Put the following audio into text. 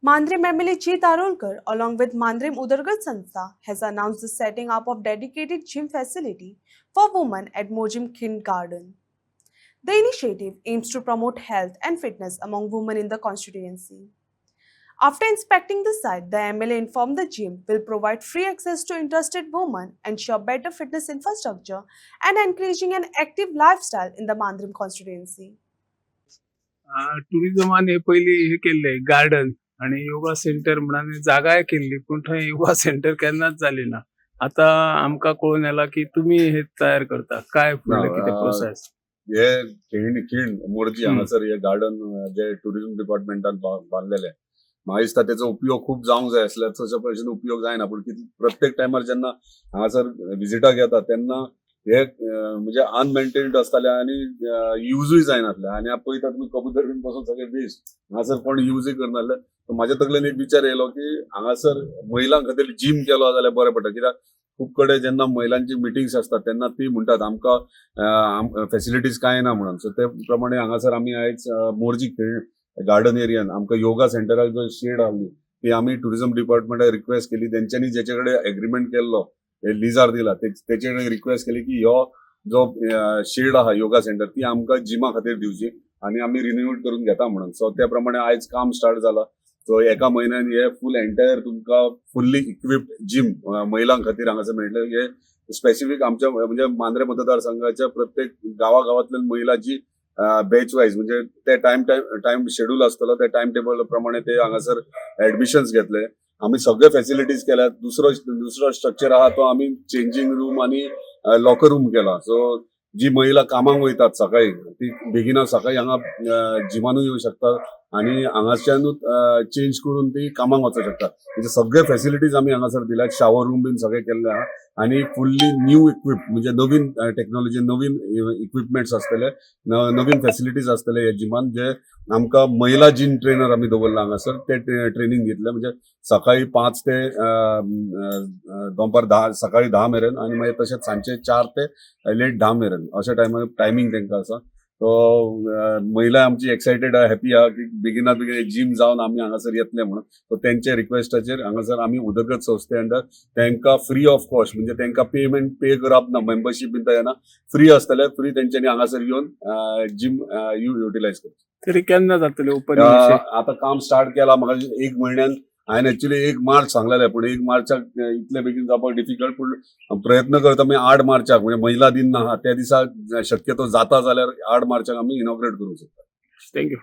Mandrim MLA G. Tarolkar, along with Mandrim Udargat Sanstha, has announced the setting up of dedicated gym facility for women at Mojim Kindergarten. The initiative aims to promote health and fitness among women in the constituency. After inspecting the site, the MLA informed the gym will provide free access to interested women, ensure better fitness infrastructure, and encouraging an active lifestyle in the Mandrim constituency. टुरिझमाने पयली हे केल्ले garden आणि yoga centre म्हणून जागा केल्ली पण थंय yoga centre केन्नाच जाली ना. आता आमकां कळून येला की तुम्ही हे तयार करता. काय फुडले कितें प्रोसेस? हे खिंड मोरजी हांगासर हे गार्डन जे टुरिझम डिपार्टमेंटान बांधलेले म्हाका दिसता तेचो उपयोग खूप जावंक जाय आसल्या तशे पयशेन उपयोग जायना पण प्रत्येक टायमार जेन्ना हांगासर विजिटाक येता तेन्ना हे म्हणजे अनमेंटेन्ड आसताले आणि युजूय जायनासले आणि पळयता तुमी कबूतर बीन पासून सगळे वेस्ट हांगासर कोण यूजय करनासले. म्हाज्या तकलेन एक विचार येयलो की हांगासर महिलां खातीर जिम केलो जाल्यार बरें पडटा कित्याक खूप कडेन जेन्ना महिलांची मिटिंग्स असतात तेन्ना ती म्हणटात आमकां फॅसिलिटीज काय ना म्हणून सो ते प्रमाणे हांगासर आमी आयज मोरजी गार्डन एरियान आमकां योगा सेंटराक जो शेड आहली ती आमी टुरिझम डिपार्टमेंटाक रिक्वेस्ट केली. तेंच्यांनी जेचे कडेन एग्रीमेंट केल्लो लिजार दिला तेचे कडेन रिक्वेस्ट केली की ह्यो जो शेड आहा योगा सेंटर ती आमकां जिमा खातीर दिवची आणि आमी रिन्यूड करून घेता म्हणून. सो त्या प्रमाणे आयज काम स्टार्ट जाला. सो एका म्हयन्यान हे फुल एंटायर तुमकां फुल्ली इक्विप्ड जिम महिलां खातीर हांगासर मेळटले. हे स्पेसिफिक आमच्या म्हणजे मांद्रे मतदारसंघाच्या प्रत्येक गावागावांतल्यान महिला जी बॅच वायज म्हणजे ते टाइम शेड्यूल आसतलो त्या टाइम टेबल प्रमाणे ते हांगासर ऍडमिशन्स घेतले. आम्ही सगळे फॅसिलिटीज केल्यात. दुसरो स्ट्रक्चर आहा तो आम्ही चेंजिंग रूम आणि लॉकर रूम केला. सो जी महिला कामाक वयतात सकाळी ती बेगिना सकाळी हांगा जिमानूय येऊ शकतात आणि हांगाच्यानूच चेंज करून ती कामाक वचूंक शकतात. म्हणजे सगळे फॅसिलिटीज आम्ही हांगासर दिल्यात. शावर रूम बीन सगळे केल्ले आहा आणि फुल्ली न्यू इक्विप म्हणजे नवीन टेक्नॉलॉजी नवीन इक्विपमेंट्स असतले नवीन फॅसिलिटीज असतले या जिमान जे आमकां महिला जिम ट्रेनर आमी दवरला हांगासर ते ट्रेनिंग घेतले म्हणजे सकाळी 5 ते दनपार 10 सकाळी 10 मेरेन आणि मागीर तशेंच सांजचे 4 ते लेट 10 मेरेन अशा टायमिंग तेंकां आसा. सो महिला आमची एक्सायटेड आहा हॅपी आहा की बेगिनात बेगीन जिम जावन आमी हांगासर येतले म्हणून. सो तेंच्या रिक्वेस्टाचेर हांगासर आमी उदरगत संस्थे अंडर तेंकां फ्री ऑफ कॉस्ट म्हणजे तेंकां पेमेंट पे करप ना मेंबरशीप बीन येना फ्री आसतले फ्री तेंच्यांनी हांगासर येवन जिम युटिलायज करता. तरी केन्ना जातले ओपन? आता काम स्टार्ट केला म्हाका एक म्हयन्यान हांवें एक्चुअली 1 मार्च सांगलेले पण 1 मार्चाक इतले बेगीन जावपाक डिफिकल्ट पूण प्रयत्न करता आमी 8 मार्चाक म्हणजे महिला दिन आहा त्या दिसा शक्यतो जाता जाल्यार 8 मार्चाक आमी इनॉग्रेट करूंक शकता. थँक्यू.